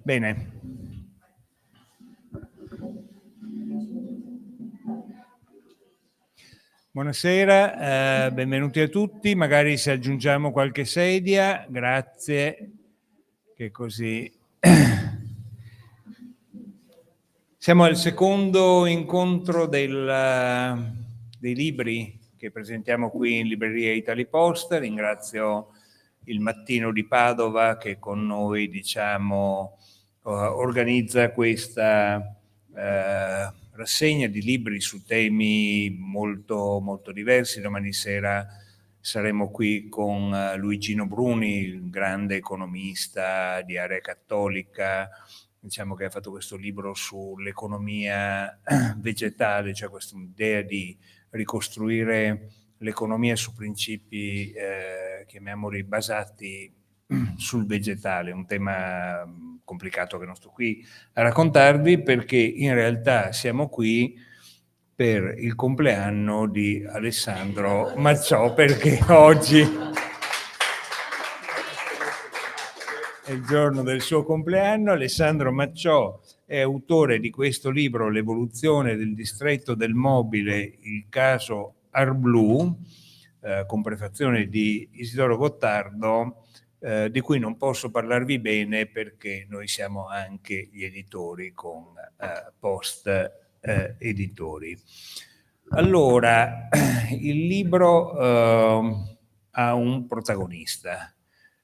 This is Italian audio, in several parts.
Bene. Buonasera, benvenuti a tutti. Magari se aggiungiamo qualche sedia, grazie, che così. Siamo al secondo incontro dei libri che presentiamo qui in libreria Italipost. Ringrazio il Mattino di Padova che con noi, organizza questa rassegna di libri su temi molto, molto diversi. Domani sera saremo qui con Luigino Bruni, il grande economista di Area Cattolica, diciamo che ha fatto questo libro sull'economia vegetale, cioè questa idea di ricostruire l'economia su principi, chiamiamoli, basati sul vegetale, un tema complicato che non sto qui a raccontarvi, perché in realtà siamo qui per il compleanno di Alessandro Macciò, perché oggi è il giorno del suo compleanno. Alessandro Macciò è autore di questo libro, L'evoluzione del distretto del mobile, il caso Arblù, con prefazione di Isidoro Gottardo, di cui non posso parlarvi bene perché noi siamo anche gli editori con Post Editori. Allora, il libro ha un protagonista,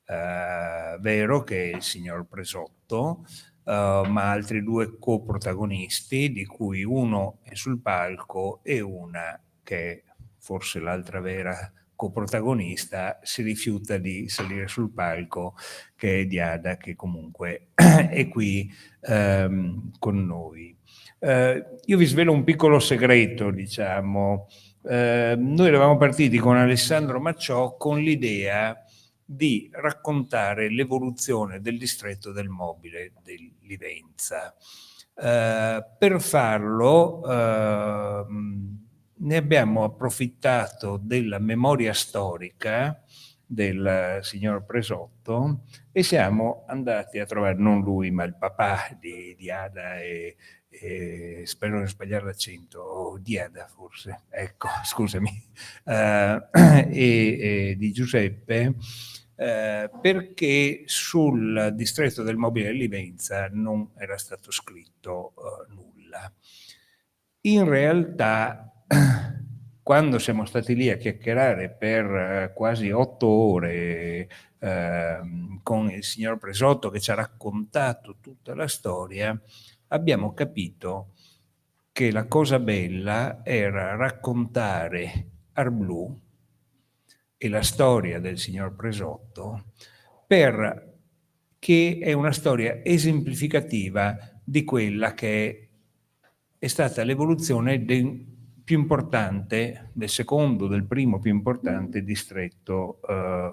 vero, che è il signor Presotto, ma altri due coprotagonisti, di cui uno è sul palco e una, che è forse l'altra vera coprotagonista, si rifiuta di salire sul palco, che è Diada, che comunque è qui con noi. Io vi svelo un piccolo segreto, diciamo. Noi eravamo partiti con Alessandro Macciò con l'idea di raccontare l'evoluzione del distretto del mobile di Livenza. Per farlo ne abbiamo approfittato della memoria storica del signor Presotto e siamo andati a trovare, non lui, ma il papà di Ada e spero di sbagliare l'accento, Diada forse, ecco, scusami, e di Giuseppe, perché sul distretto del mobile di Livenza non era stato scritto nulla. In realtà, quando siamo stati lì a chiacchierare per quasi 8 ore con il signor Presotto, che ci ha raccontato tutta la storia, abbiamo capito che la cosa bella era raccontare Arblù e la storia del signor Presotto, perché è una storia esemplificativa di quella che è stata l'evoluzione del più importante, del primo più importante distretto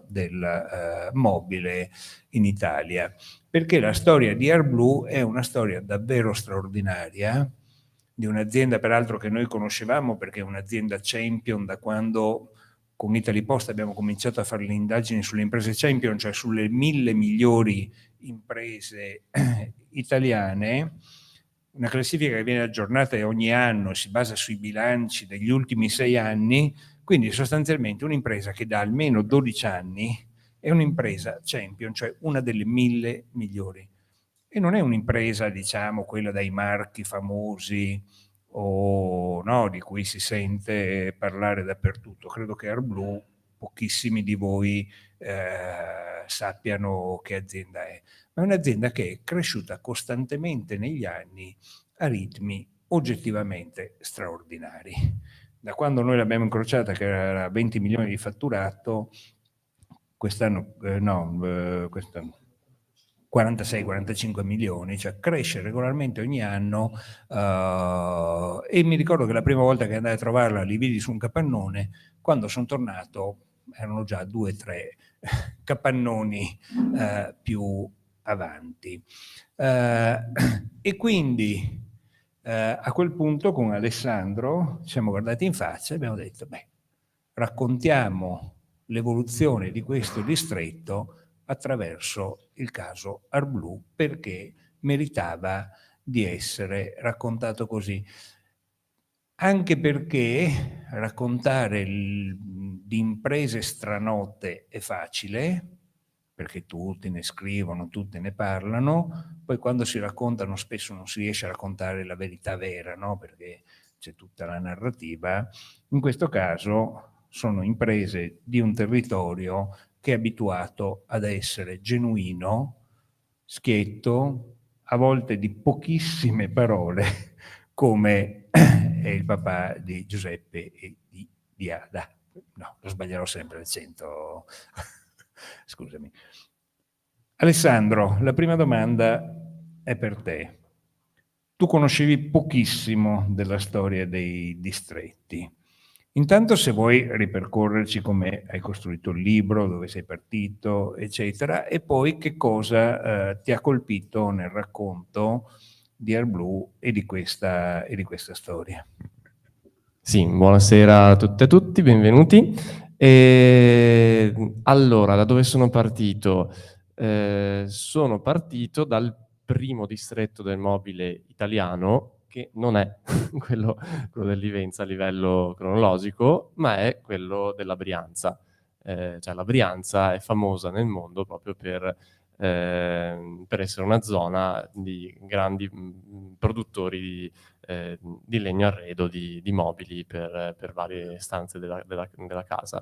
del mobile in Italia. Perché la storia di Arblù è una storia davvero straordinaria, di un'azienda peraltro che noi conoscevamo perché è un'azienda champion da quando con Italipost abbiamo cominciato a fare le indagini sulle imprese champion, cioè sulle 1000 migliori imprese italiane, una classifica che viene aggiornata ogni anno, si basa sui bilanci degli ultimi 6 anni, quindi sostanzialmente un'impresa che da almeno 12 anni è un'impresa champion, cioè una delle 1000 migliori. E non è un'impresa, diciamo, quella dai marchi famosi o no, di cui si sente parlare dappertutto. Credo che Arblù pochissimi di voi sappiano che azienda è, ma è un'azienda che è cresciuta costantemente negli anni a ritmi oggettivamente straordinari. Da quando noi l'abbiamo incrociata, che era 20 milioni di fatturato, quest'anno, quest'anno 46-45 milioni, cioè cresce regolarmente ogni anno, e mi ricordo che la prima volta che andai a trovarla li vidi su un capannone, quando sono tornato erano già 2-3 capannoni più avanti. E quindi A quel punto con Alessandro ci siamo guardati in faccia e abbiamo detto, beh, raccontiamo l'evoluzione di questo distretto attraverso il caso Arblù, perché meritava di essere raccontato così. Anche perché raccontare di imprese stranote è facile, perché tutti ne scrivono, tutti ne parlano, poi quando si raccontano spesso non si riesce a raccontare la verità vera, no? Perché c'è tutta la narrativa. In questo caso sono imprese di un territorio che è abituato ad essere genuino, schietto, a volte di pochissime parole, come è il papà di Giuseppe e di Ada. No, lo sbaglierò sempre l'accento. Scusami. Alessandro, la prima domanda è per te. Tu conoscevi pochissimo della storia dei distretti. Intanto, se vuoi ripercorrerci come hai costruito il libro, dove sei partito, eccetera, e poi che cosa ti ha colpito nel racconto di Arblù e di questa storia. Sì, buonasera a tutte e a tutti, benvenuti. Allora, da dove sono partito? Sono partito dal primo distretto del mobile italiano, che non è quello del Livenza a livello cronologico, ma è quello della Brianza. Cioè la Brianza è famosa nel mondo proprio per essere una zona di grandi produttori di legno arredo, di mobili per varie stanze della casa.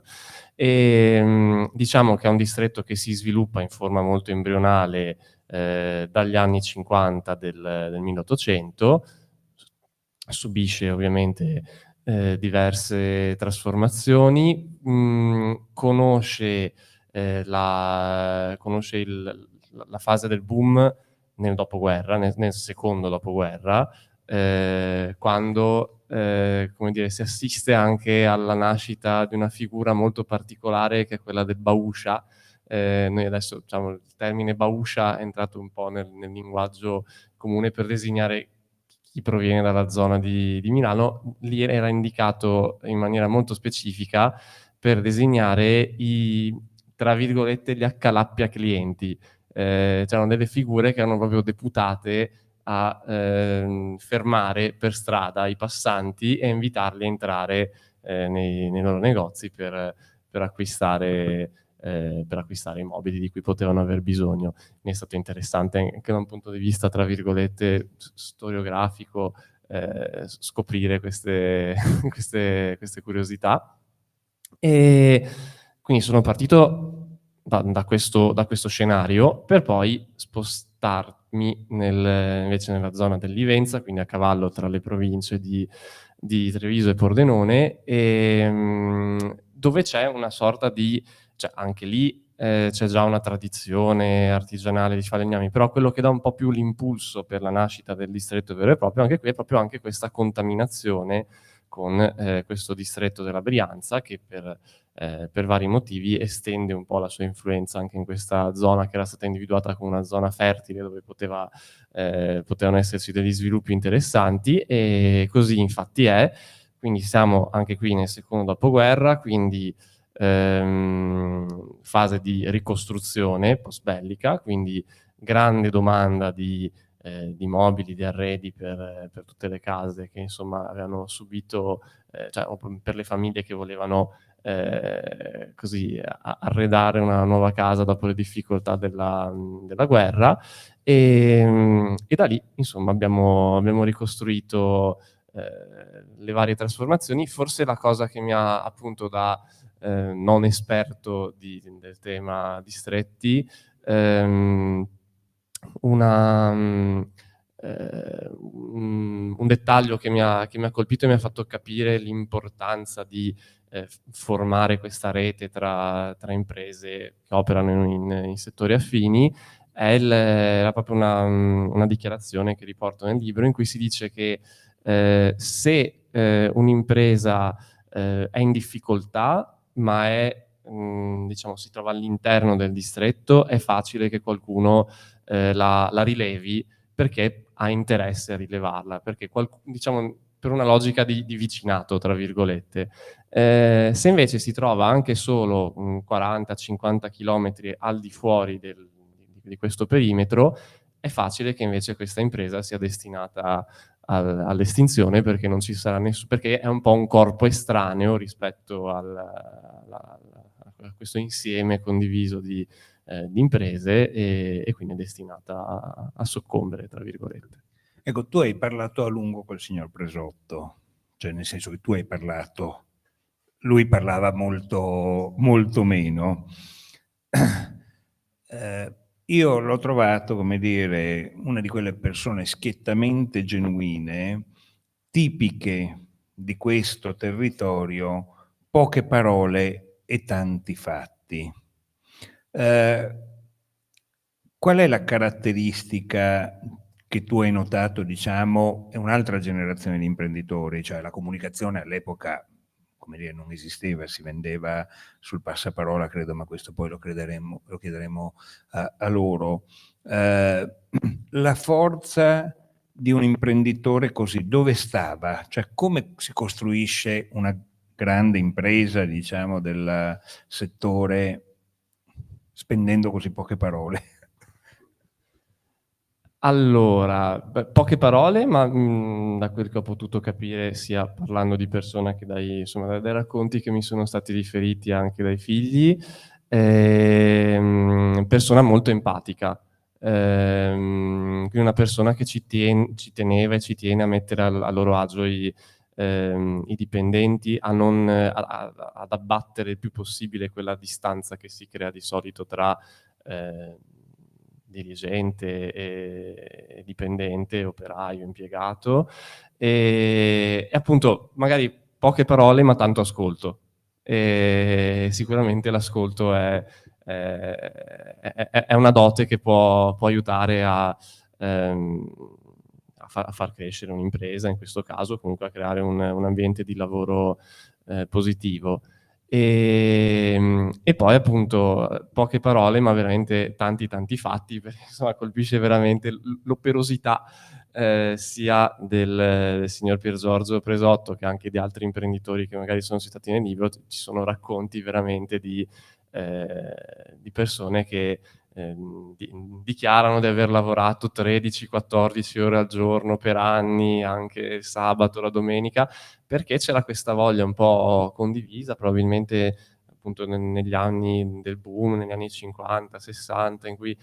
Diciamo che è un distretto che si sviluppa in forma molto embrionale dagli anni 50 del 1800, subisce ovviamente diverse trasformazioni, conosce la fase del boom nel dopoguerra, nel secondo dopoguerra, quando come dire, si assiste anche alla nascita di una figura molto particolare che è quella del Bauscia. Noi adesso, diciamo, il termine Bauscia è entrato un po' nel linguaggio comune per designare chi proviene dalla zona di Milano. Lì era indicato in maniera molto specifica per designare tra virgolette, gli accalappia clienti. C'erano delle figure che erano proprio deputate a fermare per strada i passanti e invitarli a entrare nei loro negozi per acquistare i mobili di cui potevano aver bisogno. Mi è stato interessante anche da un punto di vista, tra virgolette, storiografico, scoprire queste curiosità. E quindi sono partito da questo scenario per poi spostarmi invece nella zona del Livenza, quindi a cavallo tra le province di Treviso e Pordenone, dove c'è una sorta di, cioè anche lì c'è già una tradizione artigianale di falegnami, però quello che dà un po' più l'impulso per la nascita del distretto vero e proprio, anche qui è proprio anche questa contaminazione con questo distretto della Brianza, che per vari motivi estende un po' la sua influenza anche in questa zona che era stata individuata come una zona fertile dove potevano esserci degli sviluppi interessanti, e così infatti è. Quindi siamo anche qui nel secondo dopoguerra, quindi fase di ricostruzione post-bellica, quindi grande domanda di mobili, di arredi per tutte le case che insomma avevano subito, cioè per le famiglie che volevano così arredare una nuova casa dopo le difficoltà della guerra, e da lì insomma abbiamo ricostruito le varie trasformazioni. Forse la cosa che mi ha, appunto, da non esperto del tema distretti, un dettaglio che mi ha colpito e mi ha fatto capire l'importanza di formare questa rete tra imprese che operano in settori affini, era proprio una dichiarazione che riporto nel libro, in cui si dice che se un'impresa è in difficoltà, ma diciamo, si trova all'interno del distretto, è facile che qualcuno la rilevi, perché ha interesse a rilevarla, perché diciamo per una logica di vicinato, tra virgolette. Se invece si trova anche solo 40-50 chilometri al di fuori di questo perimetro, è facile che invece questa impresa sia destinata all'estinzione, perché non ci sarà perché è un po' un corpo estraneo rispetto a questo insieme condiviso di imprese, e quindi è destinata a soccombere, tra virgolette. Ecco, tu hai parlato a lungo col signor Presotto, cioè nel senso che tu hai parlato, lui parlava molto, molto meno. Io l'ho trovato, come dire, una di quelle persone schiettamente genuine, tipiche di questo territorio, poche parole e tanti fatti. Qual è la caratteristica che tu hai notato, diciamo, è un'altra generazione di imprenditori, cioè la comunicazione all'epoca, come dire, non esisteva, si vendeva sul passaparola, credo, ma questo poi lo chiederemo a loro. La forza di un imprenditore così, dove stava? Cioè, come si costruisce una grande impresa, diciamo, del settore spendendo così poche parole? Allora, poche parole, ma da quel che ho potuto capire, sia parlando di persona che insomma, dai racconti che mi sono stati riferiti anche dai figli, persona molto empatica. Quindi una persona che ci teneva e ci tiene a mettere a loro agio i dipendenti, ad abbattere il più possibile quella distanza che si crea di solito tra dirigente e dipendente, operaio, impiegato, e appunto magari poche parole ma tanto ascolto. E sicuramente l'ascolto è una dote che può aiutare a far crescere un'impresa, in questo caso, comunque a creare un ambiente di lavoro positivo. E poi appunto poche parole ma veramente tanti fatti, perché insomma colpisce veramente l'operosità sia del signor Pier Giorgio Presotto che anche di altri imprenditori che magari sono citati nel libro. Ci sono racconti veramente di persone che dichiarano di aver lavorato 13-14 ore al giorno per anni, anche il sabato, la domenica, perché c'era questa voglia un po' condivisa, probabilmente appunto negli anni del boom, negli anni 50, 60, in cui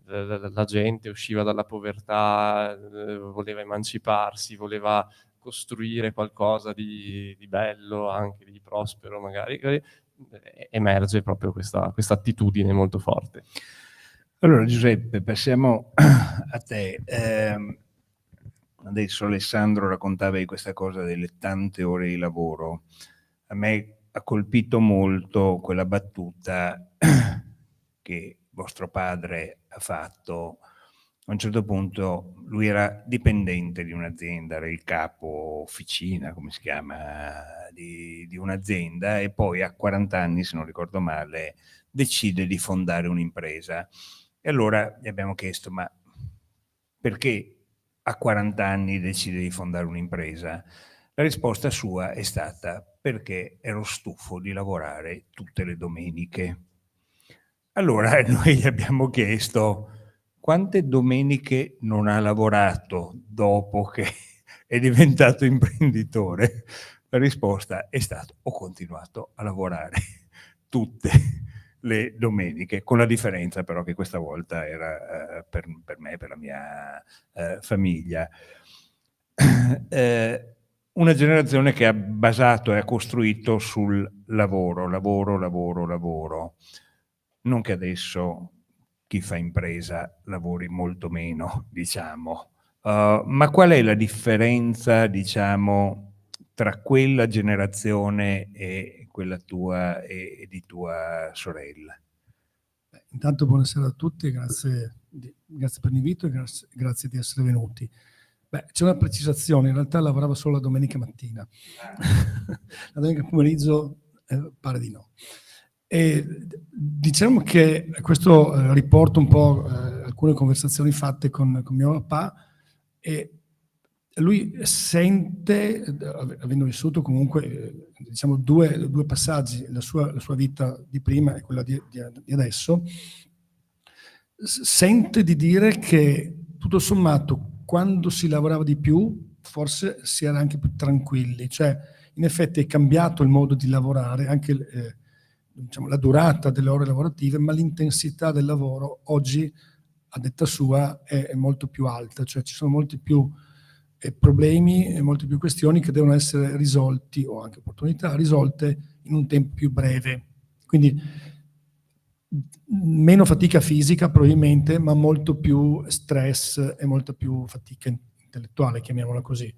la gente usciva dalla povertà, voleva emanciparsi, voleva costruire qualcosa di bello, anche di prospero magari, emerge proprio questa attitudine molto forte. Allora Giuseppe, passiamo a te. Adesso Alessandro raccontava di questa cosa delle tante ore di lavoro. A me ha colpito molto quella battuta che vostro padre ha fatto. A un certo punto lui era dipendente di un'azienda, era il capo officina, come si chiama, di un'azienda, e poi a 40 anni, se non ricordo male, decide di fondare un'impresa. E allora gli abbiamo chiesto, ma perché a 40 anni decide di fondare un'impresa? La risposta sua è stata: perché ero stufo di lavorare tutte le domeniche. Allora noi gli abbiamo chiesto quante domeniche non ha lavorato dopo che è diventato imprenditore. La risposta è stata: ho continuato a lavorare tutte le domeniche, con la differenza però che questa volta era per me, per la mia famiglia. Una generazione che ha basato e ha costruito sul lavoro. Non che adesso chi fa impresa lavori molto meno, diciamo. Ma qual è la differenza, diciamo, tra quella generazione e quella tua e di tua sorella? Intanto buonasera a tutti e grazie per l'invito e grazie di essere venuti. C'è una precisazione: in realtà lavorava solo la domenica mattina. La domenica pomeriggio pare di no. E diciamo che questo riporta un po' alcune conversazioni fatte con mio papà, E lui sente, avendo vissuto comunque diciamo due passaggi, la sua vita di prima e quella di adesso, sente di dire che tutto sommato quando si lavorava di più forse si era anche più tranquilli, cioè in effetti è cambiato il modo di lavorare, anche diciamo, la durata delle ore lavorative, ma l'intensità del lavoro oggi, a detta sua, è molto più alta, cioè ci sono molti più problemi e molte più questioni che devono essere risolti, o anche opportunità risolte in un tempo più breve. Quindi meno fatica fisica probabilmente, ma molto più stress e molta più fatica intellettuale, chiamiamola così.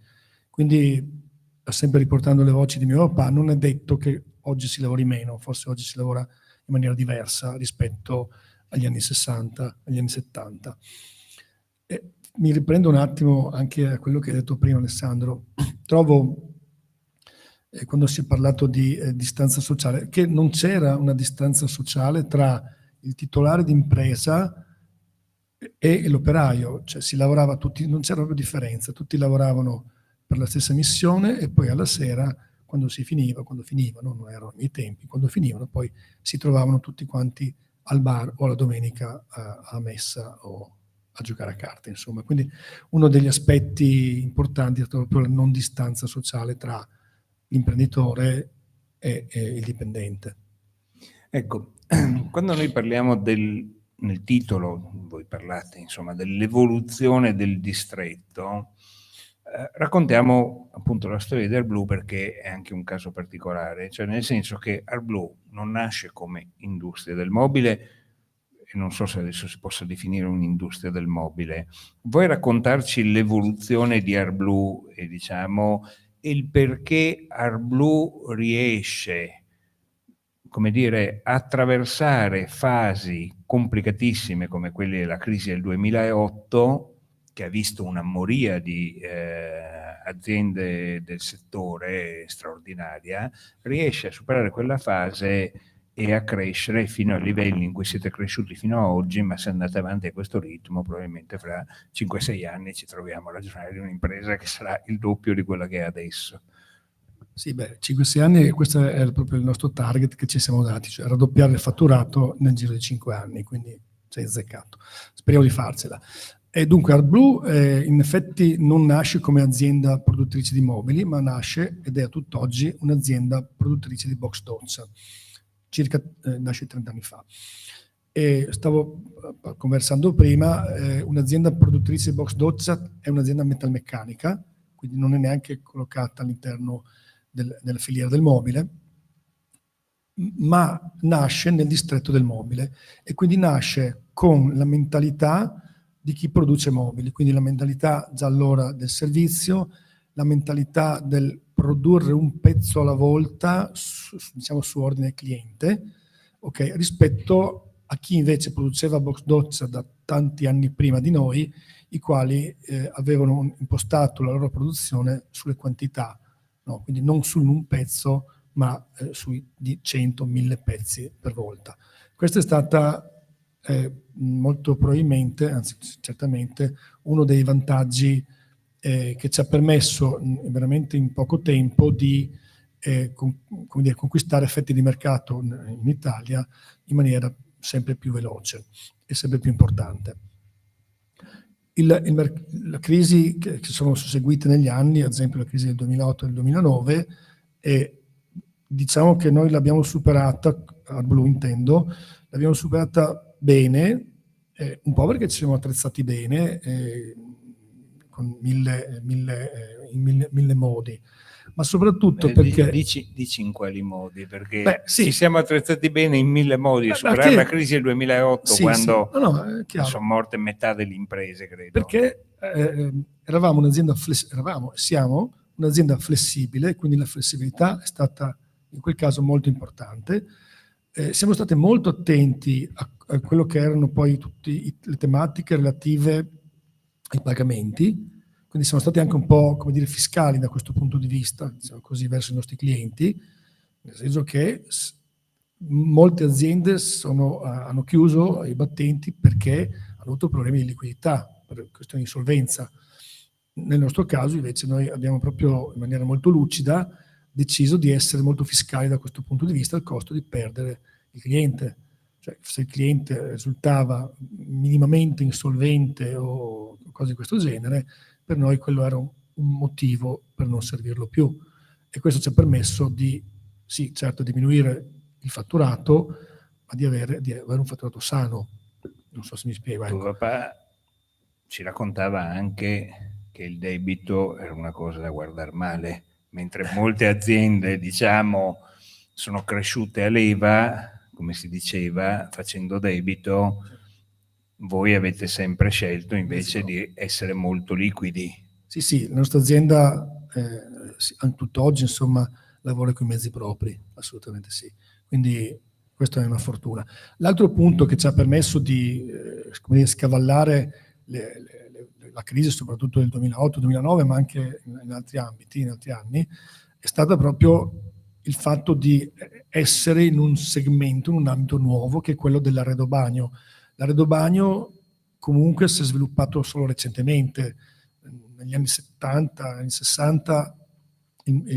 Quindi, sempre riportando le voci di mio papà, non è detto che oggi si lavori meno, forse oggi si lavora in maniera diversa rispetto agli anni 60, agli anni 70. Mi riprendo un attimo anche a quello che hai detto prima, Alessandro. Trovo, quando si è parlato di distanza sociale, che non c'era una distanza sociale tra il titolare d'impresa e l'operaio, cioè si lavorava tutti, non c'era proprio differenza, tutti lavoravano per la stessa missione e poi alla sera, quando finivano, non erano i tempi, quando finivano poi si trovavano tutti quanti al bar o la domenica a messa o a giocare a carte, insomma. Quindi uno degli aspetti importanti è proprio la non distanza sociale tra l'imprenditore e il dipendente. Ecco, quando noi parliamo nel titolo, voi parlate insomma dell'evoluzione del distretto, raccontiamo appunto la storia di AirBlue perché è anche un caso particolare, cioè nel senso che AirBlue non nasce come industria del mobile, e non so se adesso si possa definire un'industria del mobile. Vuoi raccontarci l'evoluzione di AirBlue e diciamo il perché AirBlue riesce, come dire, a attraversare fasi complicatissime come quelle della crisi del 2008, che ha visto una moria di aziende del settore straordinaria, riesce a superare quella fase e a crescere fino ai livelli in cui siete cresciuti fino ad oggi, ma se andate avanti a questo ritmo probabilmente fra 5-6 anni ci troviamo a ragionare di un'impresa che sarà il doppio di quella che è adesso. Sì, 5-6 anni, questo è proprio il nostro target che ci siamo dati, cioè raddoppiare il fatturato nel giro di 5 anni, quindi sei azzeccato. Speriamo di farcela. E dunque AirBlue in effetti non nasce come azienda produttrice di mobili, ma nasce, ed è a tutt'oggi, un'azienda produttrice di box doccia. Nasce 30 anni fa. E stavo conversando prima, un'azienda produttrice di box doccia è un'azienda metalmeccanica, quindi non è neanche collocata all'interno della filiera del mobile, ma nasce nel distretto del mobile e quindi nasce con la mentalità di chi produce mobili, quindi la mentalità già allora del servizio, la mentalità del produrre un pezzo alla volta, diciamo su ordine cliente, okay, rispetto a chi invece produceva box doccia da tanti anni prima di noi, i quali avevano impostato la loro produzione sulle quantità, no? Quindi non su un pezzo, ma sui di 100-1000 pezzi per volta. Questa è stata molto probabilmente, anzi certamente, uno dei vantaggi che ci ha permesso veramente in poco tempo di come dire, conquistare effetti di mercato in Italia in maniera sempre più veloce e sempre più importante. La crisi che sono seguite negli anni, ad esempio la crisi del 2008 e del 2009, diciamo che noi l'abbiamo superata, AirBlue intendo, l'abbiamo superata bene, un po' perché ci siamo attrezzati bene, con mille modi, ma soprattutto perché... Dici in quali modi, perché ci siamo attrezzati bene in 1000 modi, superare perché, la crisi del 2008 sì, quando sono morte metà delle imprese, credo. Perché eravamo un'azienda siamo un'azienda flessibile, quindi la flessibilità è stata in quel caso molto importante. Siamo stati molto attenti a quello che erano poi tutte le tematiche relative ai pagamenti, quindi siamo stati anche un po', come dire, fiscali da questo punto di vista, diciamo così, verso i nostri clienti, nel senso che molte aziende hanno chiuso i battenti perché hanno avuto problemi di liquidità, per questione di insolvenza. Nel nostro caso invece noi abbiamo proprio in maniera molto lucida deciso di essere molto fiscali da questo punto di vista al costo di perdere il cliente. Cioè, se il cliente risultava minimamente insolvente o cose di questo genere, per noi quello era un motivo per non servirlo più. E questo ci ha permesso di, sì, certo, diminuire il fatturato, ma di avere un fatturato sano. Non so se mi spiego. Tuo Ecco. papà ci raccontava anche che il debito era una cosa da guardare male, mentre molte aziende, diciamo, sono cresciute a leva, come si diceva, facendo debito, voi avete sempre scelto invece di essere molto liquidi. Sì, sì, la nostra azienda tutt'oggi insomma lavora con i mezzi propri, assolutamente sì. Quindi questa è una fortuna. L'altro punto che ci ha permesso di come dire, scavallare la crisi, soprattutto del 2008-2009, ma anche in altri ambiti, in altri anni, è stato proprio il fatto di essere in un segmento, in un ambito nuovo, che è quello dell'arredo bagno. L'arredo bagno comunque si è sviluppato solo recentemente. Negli anni 70, anni 60,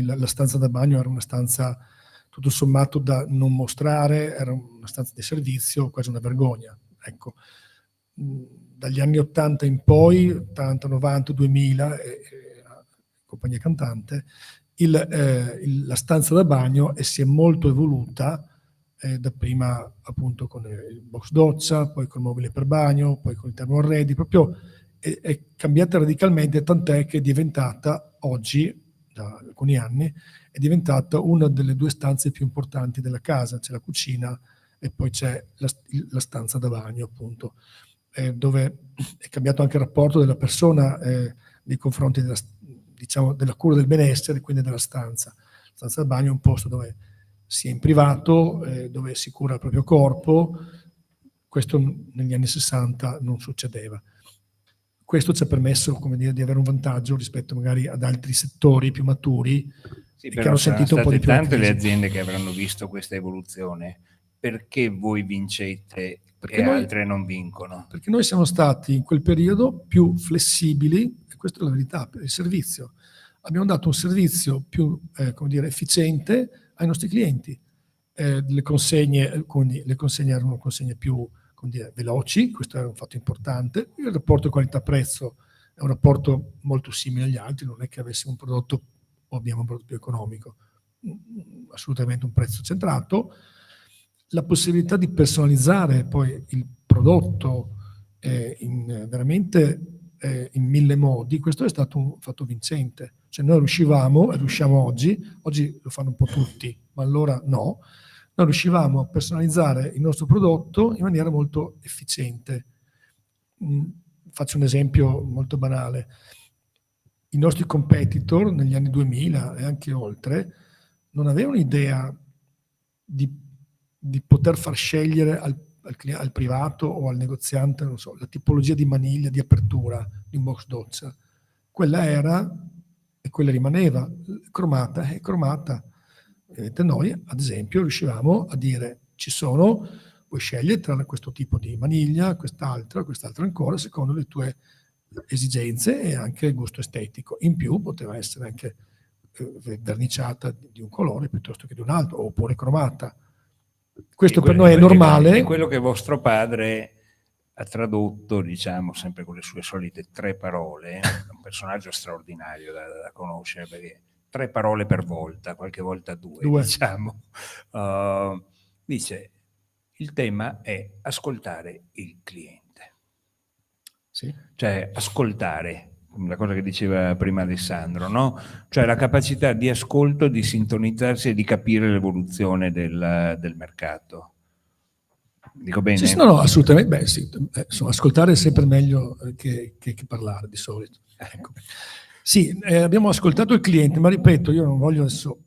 la stanza da bagno era una stanza tutto sommato da non mostrare, era una stanza di servizio, quasi una vergogna. Ecco. Dagli anni 80 in poi, 80, 90, 2000, compagnia cantante, la stanza da bagno si è molto evoluta, dapprima appunto con il box doccia, poi col mobile per bagno, poi con il termoarredi, proprio è cambiata radicalmente, tant'è che è diventata oggi, da alcuni anni, è diventata una delle due stanze più importanti della casa. C'è la cucina e poi c'è la stanza da bagno, appunto, dove è cambiato anche il rapporto della persona nei confronti della cura del benessere, quindi della stanza. La stanza da bagno è un posto dove si è in privato, dove si cura il proprio corpo. Questo negli anni 60 non succedeva. Questo ci ha permesso, come dire, di avere un vantaggio rispetto magari ad altri settori più maturi, sì, che hanno sentito un po' di più. Tante le aziende che avranno visto questa evoluzione. Perché voi vincete e altre non vincono? Perché noi siamo stati in quel periodo più flessibili, e questa è la verità, per il servizio. Abbiamo dato un servizio più come dire, efficiente ai nostri clienti. Le consegne erano consegne più veloci, questo era un fatto importante. Il rapporto qualità-prezzo è un rapporto molto simile agli altri, non è che avessimo un prodotto o abbiamo un prodotto più economico, assolutamente un prezzo centrato. La possibilità di personalizzare poi il prodotto veramente in 1000 modi, questo è stato un fatto vincente. Cioè noi riusciamo oggi lo fanno un po' tutti, ma allora no, noi riuscivamo a personalizzare il nostro prodotto in maniera molto efficiente. Faccio un esempio molto banale. I nostri competitor negli anni 2000 e anche oltre non avevano idea di poter far scegliere al privato o al negoziante, non so, la tipologia di maniglia di apertura di un box doccia. Quella era e quella rimaneva, cromata è cromata. Noi, ad esempio, riuscivamo a dire puoi scegliere tra questo tipo di maniglia, quest'altra ancora, secondo le tue esigenze e anche il gusto estetico. In più poteva essere anche verniciata di un colore piuttosto che di un altro, oppure cromata. Questo per noi è normale. È quello che vostro padre ha tradotto, diciamo, sempre con le sue solite 3 parole, un personaggio straordinario da conoscere, perché 3 parole per volta, qualche volta 2. Diciamo. Dice, il tema è ascoltare il cliente. Sì. Cioè, ascoltare, la cosa che diceva prima Alessandro, no? Cioè la capacità di ascolto, di sintonizzarsi e di capire l'evoluzione del mercato. Dico bene? Sì, no, assolutamente. Beh, sì, insomma, ascoltare è sempre meglio che parlare di solito. Ecco. Sì, abbiamo ascoltato il cliente, ma ripeto, io non voglio adesso...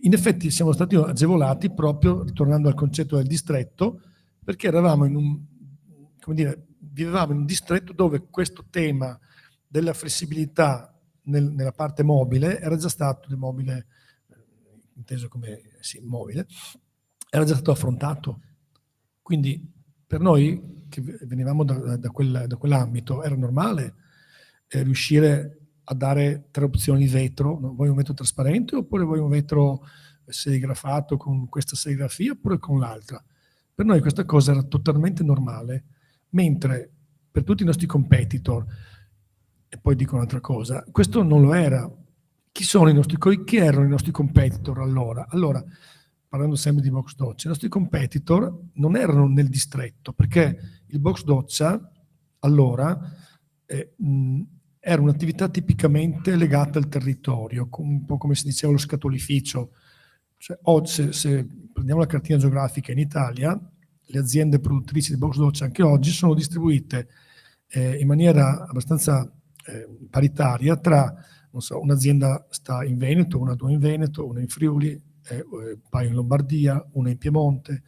In effetti siamo stati agevolati proprio, ritornando al concetto del distretto, perché eravamo vivevamo in un distretto dove questo tema della flessibilità nella parte mobile era già stato, del mobile inteso come mobile, era già stato affrontato. Quindi per noi che venivamo da quell'ambito era normale riuscire a dare 3 opzioni di vetro, no? Vuoi un vetro trasparente oppure vuoi un vetro serigrafato con questa serigrafia oppure con l'altra? Per noi questa cosa era totalmente normale, mentre per tutti i nostri competitor, e poi dico un'altra cosa, questo non lo era. Chi erano i nostri competitor allora? Allora, parlando sempre di box doccia, i nostri competitor non erano nel distretto, perché il box doccia allora era un'attività tipicamente legata al territorio, un po' come si diceva lo scatolificio. Cioè, oggi, se prendiamo la cartina geografica in Italia, le aziende produttrici di box doccia anche oggi sono distribuite in maniera abbastanza paritaria tra, non so, un'azienda sta in Veneto, una o due in Veneto, una in Friuli, un paio in Lombardia, una in Piemonte,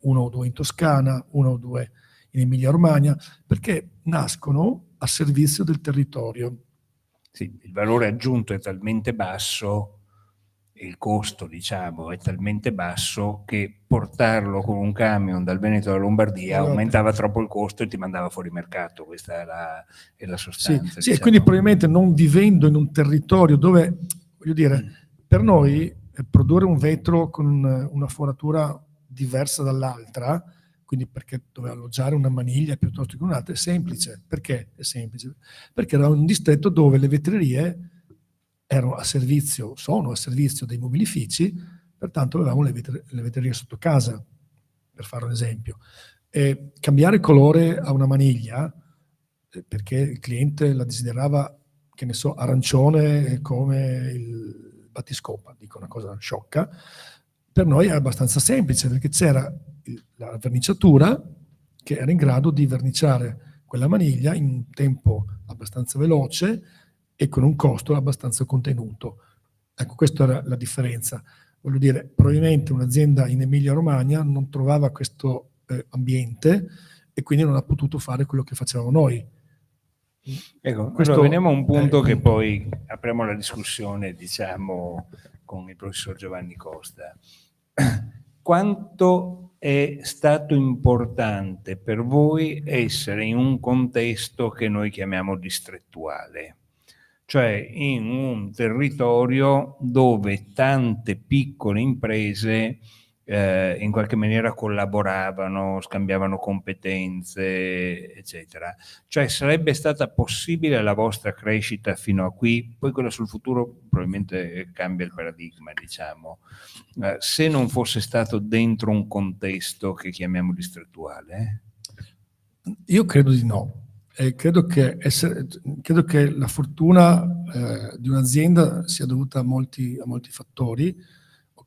uno o due in Toscana, uno o due in Emilia-Romagna, perché nascono a servizio del territorio. Sì, il valore aggiunto è talmente basso, il costo, diciamo, è talmente basso che portarlo con un camion dal Veneto alla Lombardia aumentava troppo il costo e ti mandava fuori mercato. Questa è la sostanza. Sì, e quindi probabilmente non vivendo in un territorio dove, voglio dire, per noi produrre un vetro con una foratura diversa dall'altra, quindi perché doveva alloggiare una maniglia piuttosto che un'altra, è semplice. Perché è semplice? Perché era un distretto dove le vetrerie sono a servizio dei mobilifici, pertanto avevamo le vetrerie sotto casa, per fare un esempio. E cambiare colore a una maniglia, perché il cliente la desiderava, che ne so, arancione come il battiscopa, dico una cosa sciocca, per noi era abbastanza semplice, perché c'era la verniciatura che era in grado di verniciare quella maniglia in un tempo abbastanza veloce e con un costo abbastanza contenuto. Ecco, questa era la differenza. Voglio dire, probabilmente un'azienda in Emilia-Romagna non trovava questo ambiente e quindi non ha potuto fare quello che facevamo noi. Ecco, allora veniamo a un punto che poi apriamo la discussione, diciamo, con il professor Giovanni Costa. Quanto è stato importante per voi essere in un contesto che noi chiamiamo distrettuale, cioè in un territorio dove tante piccole imprese in qualche maniera collaboravano, scambiavano competenze, eccetera. Cioè sarebbe stata possibile la vostra crescita fino a qui, poi quella sul futuro probabilmente cambia il paradigma, diciamo, se non fosse stato dentro un contesto che chiamiamo distrettuale? Io credo di no. Credo che la fortuna di un'azienda sia dovuta a molti fattori,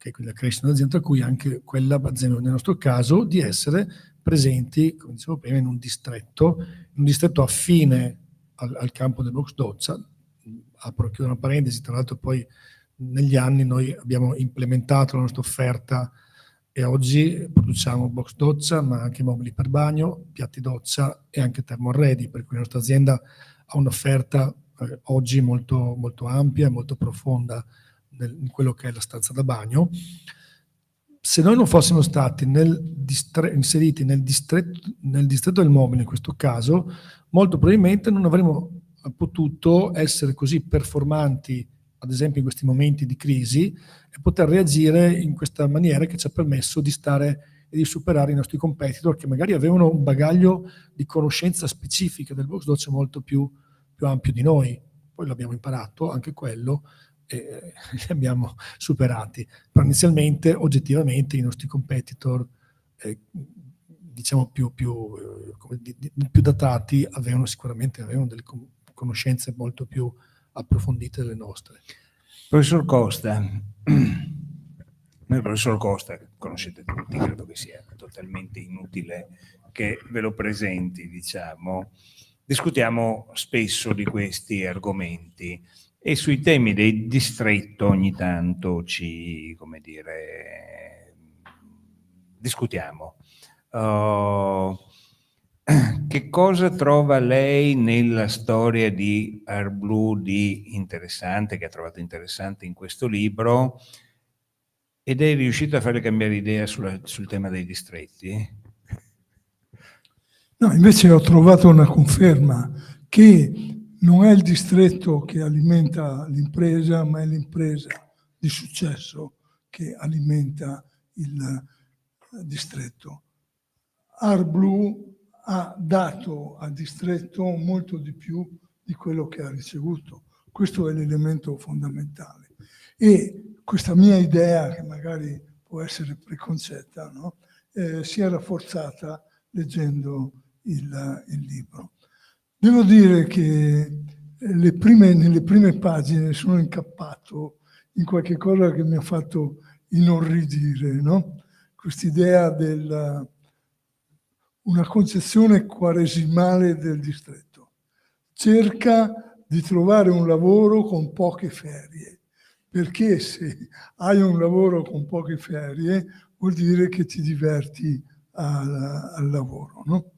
quindi la crescita dell'azienda, tra cui anche quella, nel nostro caso, di essere presenti, come dicevo prima, in un distretto affine al campo del box doccia. Apro e chiudo una parentesi, tra l'altro poi negli anni noi abbiamo implementato la nostra offerta e oggi produciamo box doccia, ma anche mobili per bagno, piatti doccia e anche termoarredi, per cui la nostra azienda ha un'offerta oggi molto, molto ampia e molto profonda in quello che è la stanza da bagno. Se noi non fossimo stati inseriti nel distretto del mobile, in questo caso, molto probabilmente non avremmo potuto essere così performanti, ad esempio in questi momenti di crisi, e poter reagire in questa maniera che ci ha permesso di stare e di superare i nostri competitor, che magari avevano un bagaglio di conoscenza specifica del box doccia molto più ampio di noi. Poi l'abbiamo imparato, anche quello, e li abbiamo superati. Però inizialmente, oggettivamente, i nostri competitor, diciamo più datati, avevano delle conoscenze molto più approfondite delle nostre. Professor Costa, il professor Costa conoscete tutti, credo che sia totalmente inutile che ve lo presenti, diciamo. Discutiamo spesso di questi argomenti e sui temi del distretto ogni tanto discutiamo. Che cosa trova lei nella storia di ArtBlue di interessante, che ha trovato interessante in questo libro, ed è riuscita a farle cambiare idea sul tema dei distretti? No, invece ho trovato una conferma che non è il distretto che alimenta l'impresa, ma è l'impresa di successo che alimenta il distretto. ArtBlue ha dato al distretto molto di più di quello che ha ricevuto. Questo è l'elemento fondamentale. E questa mia idea, che magari può essere preconcetta, no? Si è rafforzata leggendo il libro. Devo dire che nelle prime pagine sono incappato in qualche cosa che mi ha fatto inorridire, no? Quest'idea una concezione quaresimale del distretto. Cerca di trovare un lavoro con poche ferie, perché se hai un lavoro con poche ferie vuol dire che ti diverti al lavoro, no?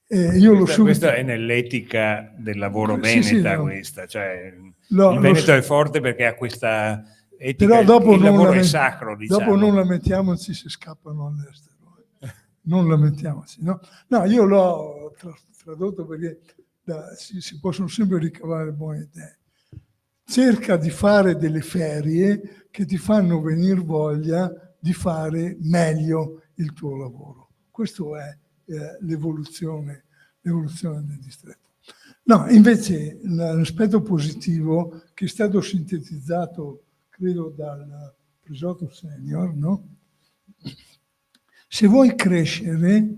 Questa è nell'etica del lavoro veneta, no. questa. Cioè, No, il Veneto è forte perché ha questa etica, però dopo il lavoro è sacro, diciamo. Dopo non lamentiamoci se scappano all'estero. Non lamentiamoci, no? No, io l'ho tradotto perché si possono sempre ricavare buone idee. Cerca di fare delle ferie che ti fanno venire voglia di fare meglio il tuo lavoro. Questo è l'evoluzione del distretto. No, invece l'aspetto positivo che è stato sintetizzato, credo, dal Presotto Senior, no? Se vuoi crescere,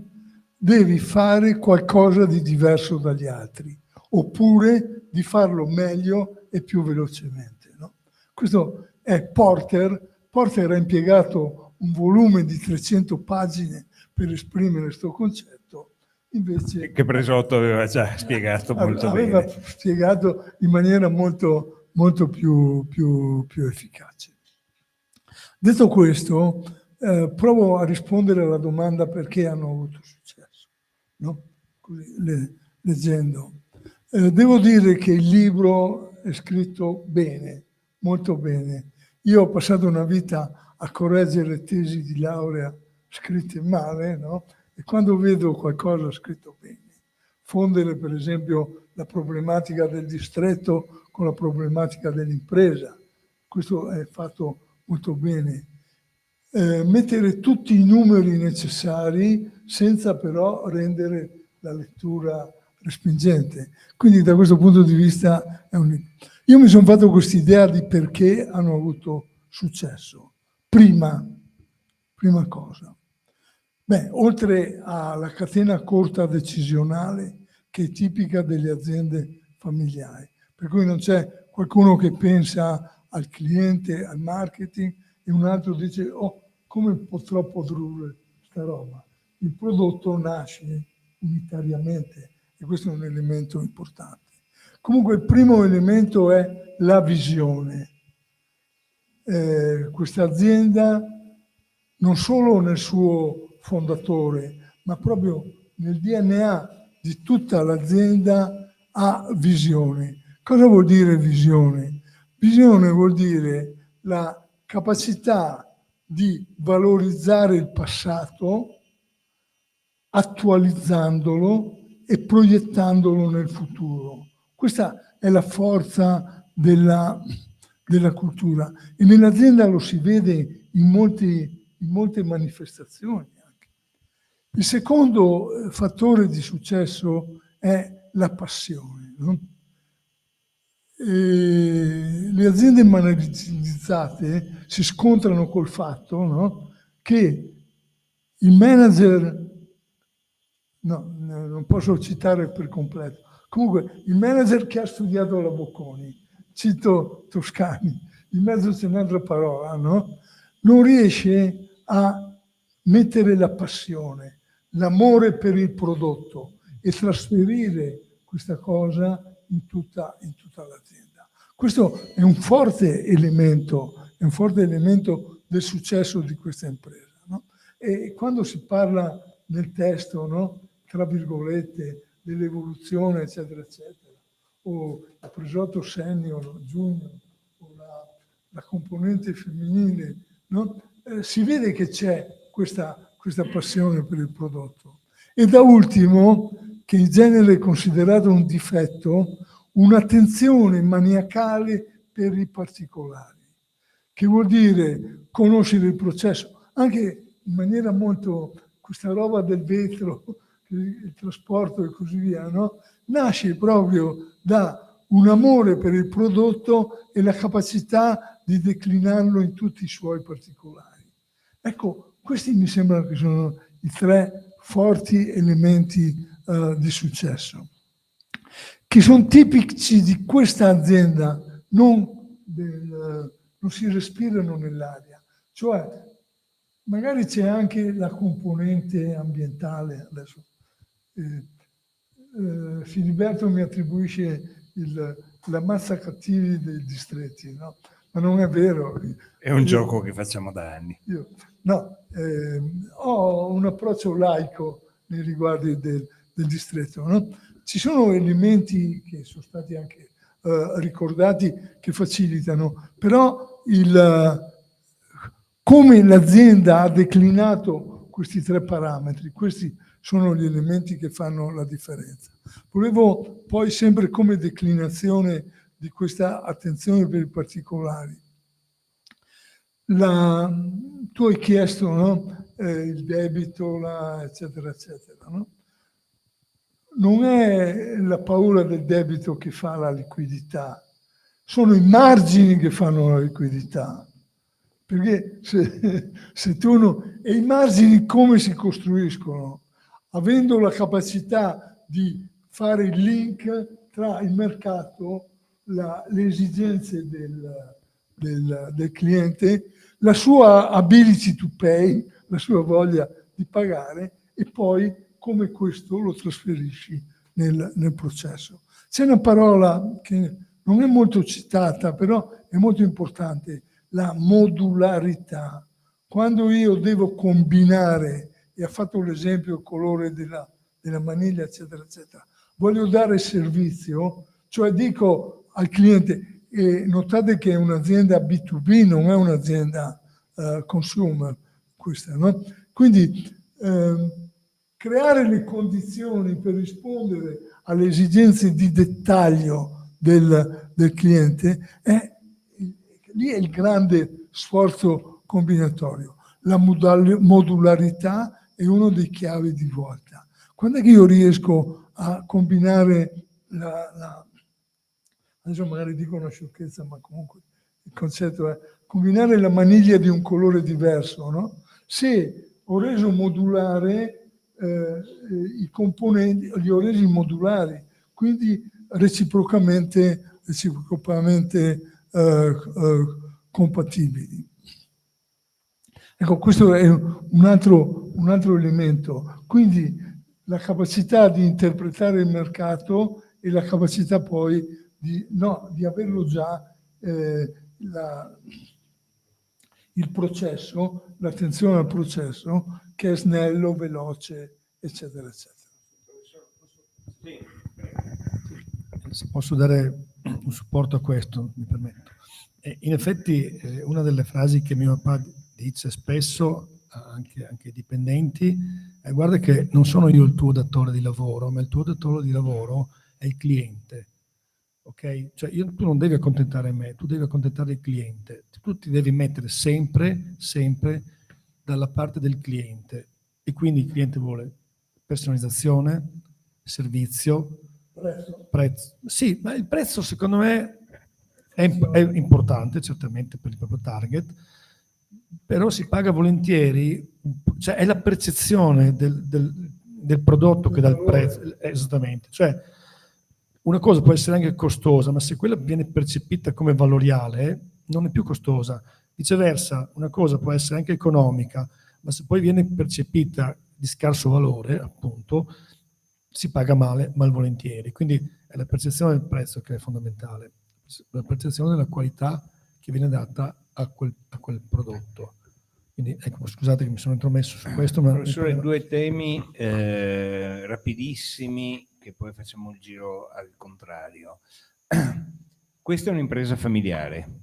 devi fare qualcosa di diverso dagli altri, oppure di farlo meglio e più velocemente, no? Questo è Porter. Porter ha impiegato un volume di 300 pagine per esprimere questo concetto, invece che Presotto aveva già spiegato molto bene. Aveva spiegato in maniera molto, molto più efficace. Detto questo, provo a rispondere alla domanda perché hanno avuto successo, no? Così, leggendo. Devo dire che il libro è scritto bene, molto bene. Io ho passato una vita a correggere tesi di laurea scritte male, no? E quando vedo qualcosa scritto bene, fondere per esempio la problematica del distretto con la problematica dell'impresa, questo è fatto molto bene. Mettere tutti i numeri necessari senza però rendere la lettura respingente. Quindi da questo punto di vista io mi sono fatto quest'idea di perché hanno avuto successo. Prima cosa. Beh, oltre alla catena corta decisionale che è tipica delle aziende familiari, per cui non c'è qualcuno che pensa al cliente, al marketing, e un altro dice, oh, come potrò produrre questa roba? Il prodotto nasce unitariamente e questo è un elemento importante. Comunque il primo elemento è la visione. Questa azienda, non solo nel suo fondatore, ma proprio nel DNA di tutta l'azienda, ha visione. Cosa vuol dire visione? Visione vuol dire la capacità di valorizzare il passato, attualizzandolo e proiettandolo nel futuro. Questa è la forza della cultura e nell'azienda lo si vede in molte manifestazioni anche. Il secondo fattore di successo è la passione, no? Le aziende managerizzate si scontrano col fatto, no, che il manager, no, non posso citare per completo, comunque il manager che ha studiato la Bocconi, cito Toscani, in mezzo c'è un'altra parola, no? Non riesce a mettere la passione, l'amore per il prodotto e trasferire questa cosa in tutta l'azienda. Questo è un forte elemento del successo di questa impresa, no? E quando si parla nel testo, no, tra virgolette, dell'evoluzione, eccetera, eccetera, o il Presotto Senior, Junior, o la componente femminile, no? Si vede che c'è questa passione per il prodotto. E da ultimo, che in genere è considerato un difetto, un'attenzione maniacale per i particolari, che vuol dire conoscere il processo, anche in maniera molto, questa roba del vetro, il trasporto e così via, no? Nasce proprio da un amore per il prodotto e la capacità di declinarlo in tutti i suoi particolari. Ecco, questi mi sembrano che sono i 3 forti elementi di successo, che sono tipici di questa azienda, non si respirano nell'aria. Cioè, magari c'è anche la componente ambientale. Adesso Filiberto mi attribuisce la mazza cattivi dei distretti, no? Ma non è vero. È un gioco che facciamo da anni. Ho un approccio laico nei riguardi del distretto, no? Ci sono elementi che sono stati anche ricordati che facilitano, però come l'azienda ha declinato questi 3 parametri, questi sono gli elementi che fanno la differenza. Volevo poi, sempre come declinazione di questa attenzione per i particolari, tu hai chiesto, no? Il debito, eccetera, eccetera, no? Non è la paura del debito che fa la liquidità, sono i margini che fanno la liquidità. Perché se tu non... E i margini come si costruiscono? Avendo la capacità di fare il link tra il mercato, le esigenze del cliente, la sua ability to pay, la sua voglia di pagare, e poi come questo lo trasferisci nel processo. C'è una parola che non è molto citata, però è molto importante, la modularità. Quando io devo combinare, e ha fatto l'esempio il colore della maniglia, eccetera, eccetera, voglio dare servizio, cioè dico al cliente, e notate che è un'azienda B2B, non è un'azienda consumer, questa, no? Quindi creare le condizioni per rispondere alle esigenze di dettaglio del cliente lì è il grande sforzo combinatorio. La modularità è uno dei chiavi di volta. Quando è che io riesco a combinare adesso magari dico una sciocchezza, ma comunque il concetto è combinare la maniglia di un colore diverso, no? Se ho reso modulare i componenti, li ho resi modulari, quindi reciprocamente compatibili. Ecco, questo è un altro elemento. Quindi la capacità di interpretare il mercato e la capacità poi di averlo già il processo, l'attenzione al processo, che è snello, veloce, eccetera, eccetera. Se posso dare un supporto a questo, mi permetto. In effetti una delle frasi che mio papà dice spesso anche ai dipendenti è: guarda che non sono io il tuo datore di lavoro, ma il tuo datore di lavoro è il cliente. Ok? Cioè tu non devi accontentare me, tu devi accontentare il cliente. Tu ti devi mettere sempre dalla parte del cliente, e quindi il cliente vuole personalizzazione, servizio, prezzo. Sì, ma il prezzo secondo me è importante, certamente per il proprio target, però si paga volentieri, cioè è la percezione del prodotto che dà il prezzo, esattamente. Cioè, una cosa può essere anche costosa, ma se quella viene percepita come valoriale, non è più costosa. Viceversa, una cosa può essere anche economica, ma se poi viene percepita di scarso valore, appunto, si paga malvolentieri. Quindi è la percezione del prezzo che è fondamentale, la percezione della qualità che viene data a quel prodotto. Quindi, ecco, scusate che mi sono intromesso su questo. Ma professore, 2 temi rapidissimi, che poi facciamo il giro al contrario. Questa è un'impresa familiare,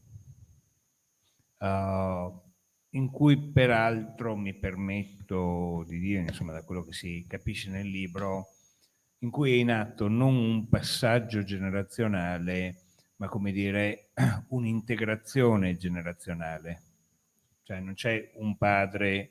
in cui peraltro mi permetto di dire, insomma, da quello che si capisce nel libro, in cui è in atto non un passaggio generazionale, ma come dire un'integrazione generazionale. Cioè non c'è un padre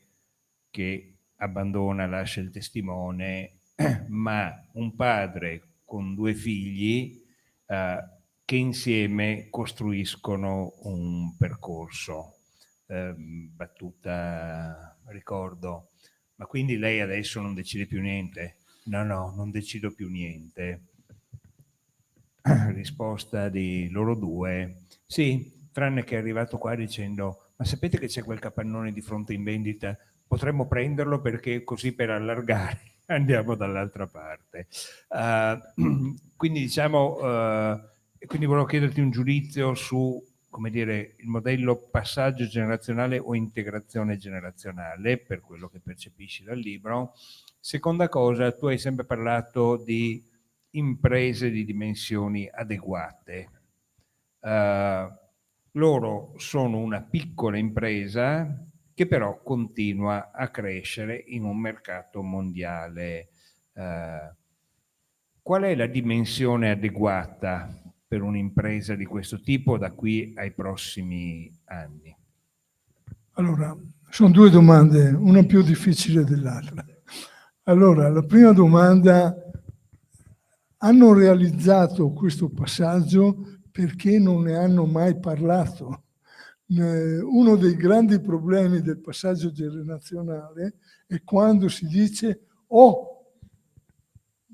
che abbandona, lascia il testimone, ma un padre con 2 figli che insieme costruiscono un percorso. Battuta, ricordo, ma quindi lei adesso non decide più niente? No, non decido più niente. Risposta di loro 2, sì, tranne che è arrivato qua dicendo: ma sapete che c'è quel capannone di fronte in vendita? Potremmo prenderlo, perché così per allargare andiamo dall'altra parte. Quindi diciamo, quindi volevo chiederti un giudizio su, come dire, il modello passaggio generazionale o integrazione generazionale, per quello che percepisci dal libro. Seconda cosa, tu hai sempre parlato di imprese di dimensioni adeguate. Loro sono una piccola impresa che però continua a crescere in un mercato mondiale. Qual è la dimensione adeguata per un'impresa di questo tipo da qui ai prossimi anni? Allora, sono 2 domande, una più difficile dell'altra. Allora, la prima domanda: hanno realizzato questo passaggio perché non ne hanno mai parlato. Uno dei grandi problemi del passaggio generazionale è quando si dice: oh,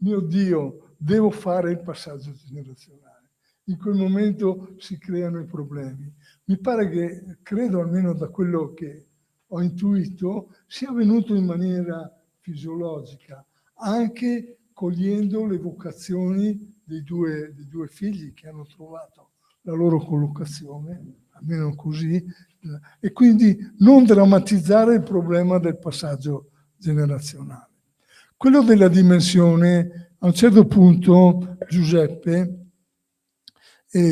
mio Dio, devo fare il passaggio generazionale. In quel momento si creano i problemi. Mi pare che, credo, almeno da quello che ho intuito, sia avvenuto in maniera fisiologica, anche cogliendo le vocazioni dei due figli che hanno trovato la loro collocazione, almeno così, e quindi non drammatizzare il problema del passaggio generazionale. Quello della dimensione, a un certo punto Giuseppe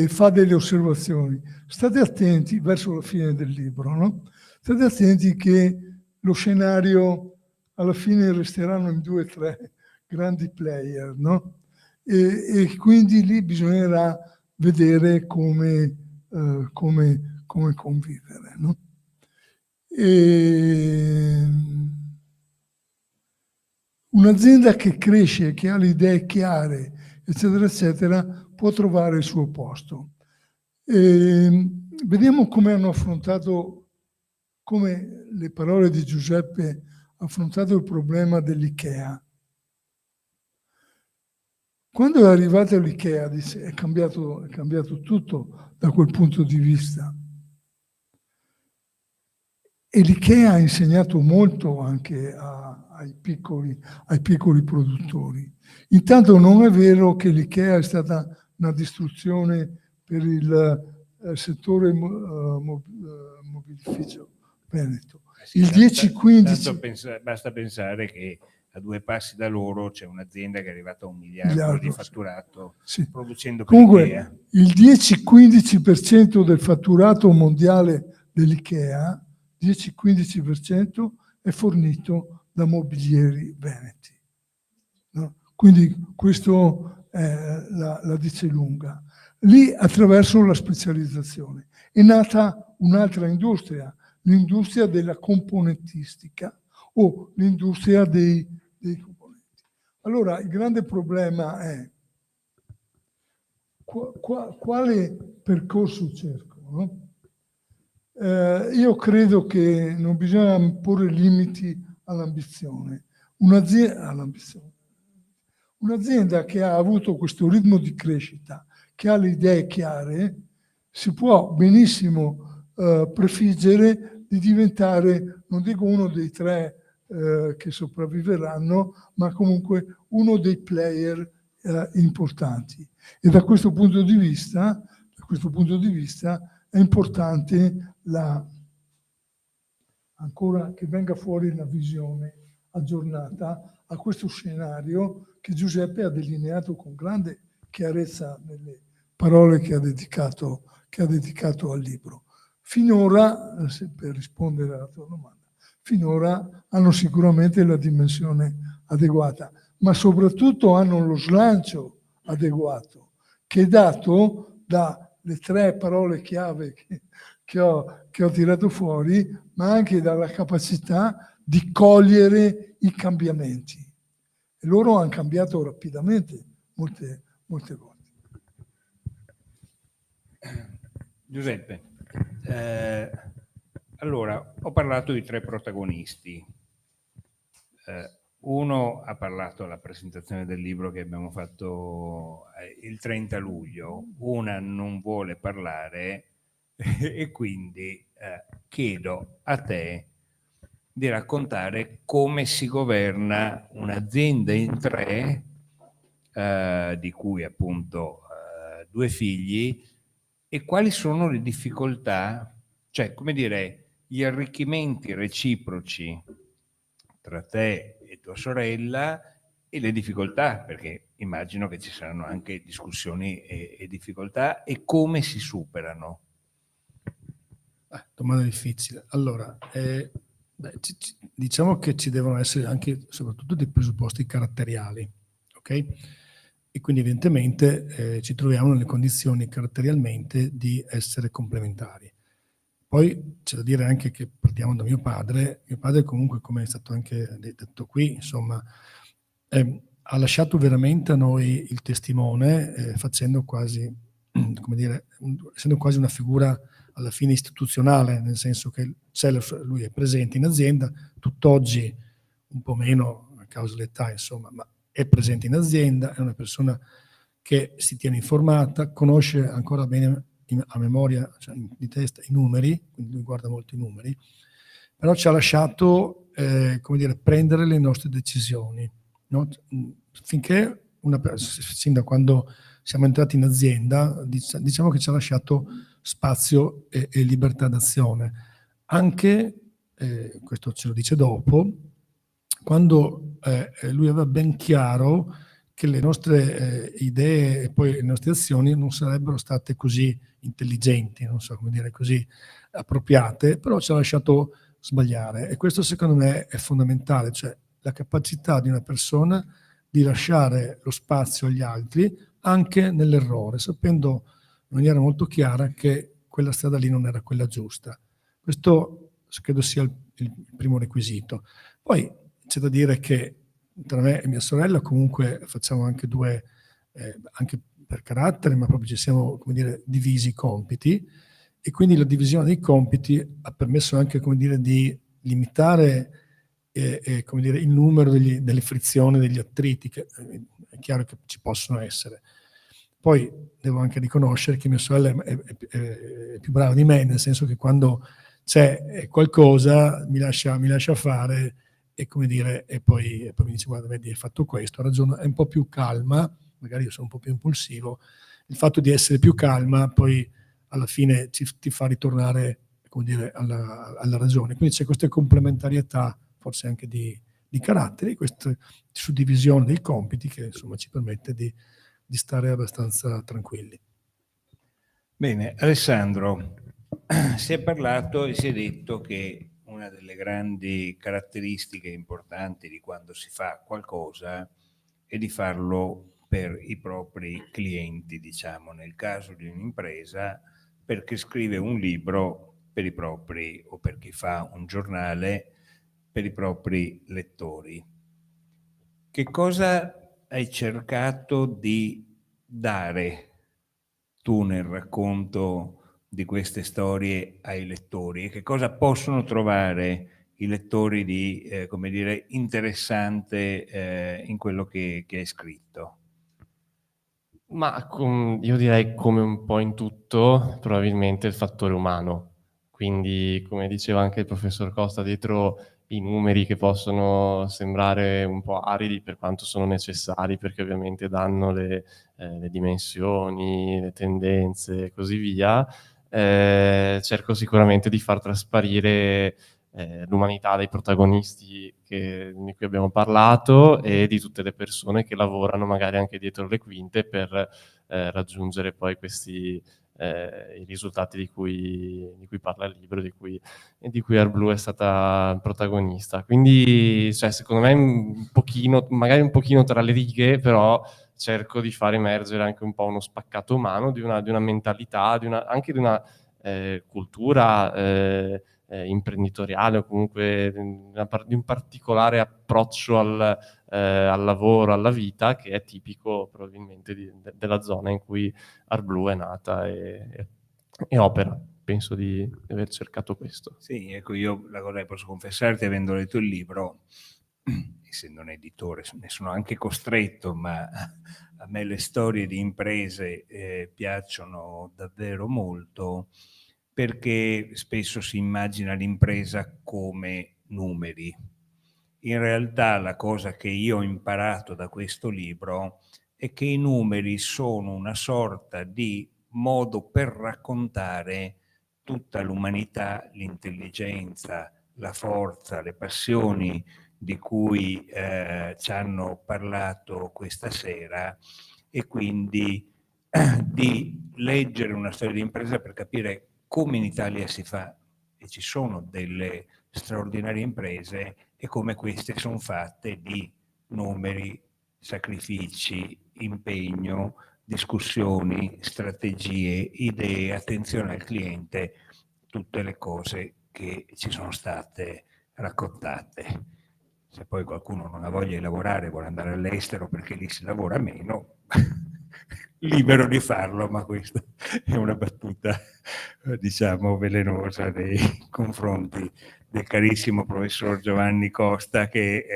fa delle osservazioni. State attenti, verso la fine del libro, no? State attenti che lo scenario alla fine resteranno in 2 o 3 grandi player, no? E quindi lì bisognerà vedere come convivere, no? Un'azienda che cresce, che ha le idee chiare, eccetera, eccetera, può trovare il suo posto. Vediamo come hanno affrontato, come le parole di Giuseppe hanno affrontato il problema dell'IKEA. Quando è arrivato all'IKEA, è cambiato tutto da quel punto di vista. E l'IKEA ha insegnato molto anche ai piccoli produttori. Intanto non è vero che l'IKEA è stata una distruzione per il settore mobilificio veneto. Il 10-15... Basta pensare che a 2 passi da loro c'è un'azienda che è arrivata a 1 miliardo di fatturato, sì, producendo per l'IKEA. Comunque, il 10-15% del fatturato mondiale dell'IKEA, 10-15%, è fornito da mobilieri veneti. No? Quindi questo la dice lunga. Lì, attraverso la specializzazione, è nata un'altra industria, l'industria della componentistica o l'industria dei componenti. Allora, il grande problema è quale percorso cerco, no? Io credo che non bisogna porre limiti all'ambizione. Un'azienda che ha avuto questo ritmo di crescita, che ha le idee chiare, si può benissimo prefiggere di diventare, non dico uno dei 3 che sopravviveranno, ma comunque uno dei player importanti. E da questo punto di vista è importante ancora che venga fuori la visione aggiornata a questo scenario che Giuseppe ha delineato con grande chiarezza nelle parole che ha dedicato al libro. Finora, per rispondere alla tua domanda, finora hanno sicuramente la dimensione adeguata, ma soprattutto hanno lo slancio adeguato, che è dato dalle 3 parole chiave che ho tirato fuori, ma anche dalla capacità di cogliere i cambiamenti. E loro hanno cambiato rapidamente molte volte. Giuseppe, allora ho parlato di 3 protagonisti. Uno ha parlato alla presentazione del libro che abbiamo fatto il 30 luglio, una non vuole parlare e quindi chiedo a te di raccontare come si governa un'azienda in 3, di cui appunto 2 figli, e quali sono le difficoltà, cioè come dire, gli arricchimenti reciproci tra te e tua sorella e le difficoltà, perché immagino che ci saranno anche discussioni e difficoltà, e come si superano. Domanda difficile. Allora, diciamo che ci devono essere anche, soprattutto, dei presupposti caratteriali, ok? E quindi evidentemente ci troviamo nelle condizioni caratterialmente di essere complementari. Poi c'è da dire anche che partiamo da mio padre comunque, come è stato anche detto qui, insomma, ha lasciato veramente a noi il testimone, facendo quasi, come dire, essendo quasi una figura alla fine istituzionale, nel senso che lui è presente in azienda, tutt'oggi un po' meno a causa dell'età, insomma, ma è presente in azienda, è una persona che si tiene informata, conosce ancora bene a memoria, cioè di testa, i numeri, quindi lui guarda molto i numeri, però ci ha lasciato, come dire, prendere le nostre decisioni, no? Finché sin da quando siamo entrati in azienda, diciamo che ci ha lasciato spazio e libertà d'azione. Anche, questo ce lo dice dopo, quando lui aveva ben chiaro che le nostre idee e poi le nostre azioni non sarebbero state così intelligenti, non so come dire, così appropriate, però ci ha lasciato sbagliare. E questo secondo me è fondamentale, cioè la capacità di una persona di lasciare lo spazio agli altri anche nell'errore, sapendo in maniera molto chiara che quella strada lì non era quella giusta. Questo credo sia il primo requisito. Poi c'è da dire che tra me e mia sorella comunque facciamo anche due, anche per carattere, ma proprio ci siamo, come dire, divisi i compiti, e quindi la divisione dei compiti ha permesso anche, come dire, di limitare come dire, il numero delle frizioni, degli attriti, che è chiaro che ci possono essere. Poi devo anche riconoscere che mia sorella è più brava di me, nel senso che quando c'è qualcosa mi lascia fare, e come dire, e poi mi dice: guarda, vedi, hai fatto questo, ha ragione, è un po' più calma, magari io sono un po' più impulsivo, il fatto di essere più calma poi alla fine ti fa ritornare, come dire, alla ragione. Quindi c'è questa complementarietà, forse anche di caratteri, questa suddivisione dei compiti che insomma ci permette di stare abbastanza tranquilli. Bene, Alessandro, si è parlato e si è detto che una delle grandi caratteristiche importanti di quando si fa qualcosa è di farlo per i propri clienti, diciamo, nel caso di un'impresa, perché scrive un libro per i propri, o per chi fa un giornale, per i propri lettori. Che cosa hai cercato di dare tu nel racconto di queste storie ai lettori, e che cosa possono trovare i lettori di, come dire, interessante in quello che hai scritto? Ma io direi, come un po' in tutto, probabilmente il fattore umano. Quindi, come diceva anche il professor Costa, dietro i numeri che possono sembrare un po' aridi, per quanto sono necessari, perché ovviamente danno le dimensioni, le tendenze e così via, cerco sicuramente di far trasparire l'umanità dei protagonisti di cui abbiamo parlato, e di tutte le persone che lavorano magari anche dietro le quinte per raggiungere poi questi i risultati di cui parla il libro, di cui AirBlue è stata protagonista. Quindi, cioè, secondo me magari un pochino tra le righe, però cerco di far emergere anche un po' uno spaccato umano di una mentalità, anche di una cultura imprenditoriale, o comunque di un particolare approccio al lavoro, alla vita, che è tipico probabilmente della zona in cui AirBlue è nata e opera. Penso di aver cercato questo. Sì, ecco, io la cosa che posso confessarti, avendo letto il libro, essendo un editore, ne sono anche costretto, ma a me le storie di imprese piacciono davvero molto, perché spesso si immagina l'impresa come numeri. In realtà la cosa che io ho imparato da questo libro è che i numeri sono una sorta di modo per raccontare tutta l'umanità, l'intelligenza, la forza, le passioni di cui ci hanno parlato questa sera, e quindi di leggere una storia di impresa per capire come in Italia si fa, e ci sono delle straordinarie imprese, e come queste sono fatte di numeri, sacrifici, impegno, discussioni, strategie, idee, attenzione al cliente, tutte le cose che ci sono state raccontate. Se poi qualcuno non ha voglia di lavorare, vuole andare all'estero perché lì si lavora meno, libero di farlo, ma questa è una battuta, diciamo, velenosa nei confronti del carissimo professor Giovanni Costa, che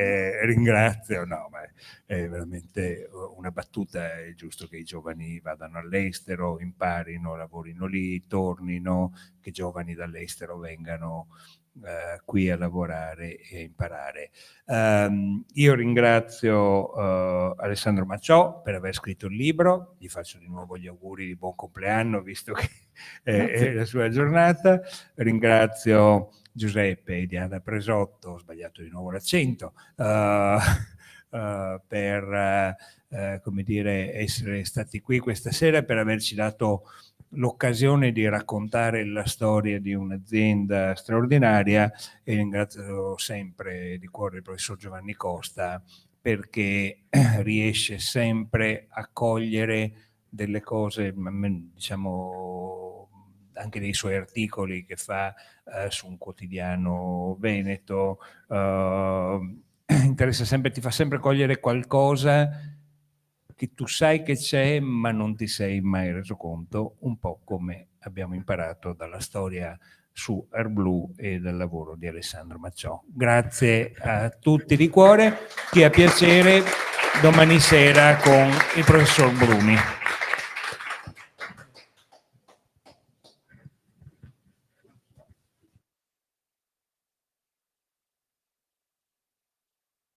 ringrazio. No, ma è veramente una battuta. È giusto che i giovani vadano all'estero, imparino, lavorino lì, tornino, che giovani dall'estero vengano qui a lavorare e imparare. Io ringrazio Alessandro Macciò per aver scritto il libro, gli faccio di nuovo gli auguri di buon compleanno, visto che è la sua giornata. Ringrazio Giuseppe e Diana Presotto, ho sbagliato di nuovo l'accento, per come dire, essere stati qui questa sera, per averci dato l'occasione di raccontare la storia di un'azienda straordinaria, e ringrazio sempre di cuore il professor Giovanni Costa, perché riesce sempre a cogliere delle cose, diciamo, anche dei suoi articoli che fa su un quotidiano veneto, interessa sempre, ti fa sempre cogliere qualcosa che tu sai che c'è, ma non ti sei mai reso conto, un po' come abbiamo imparato dalla storia su AirBlue e dal lavoro di Alessandro Macciò. Grazie a tutti di cuore, chi ha piacere domani sera con il professor Bruni.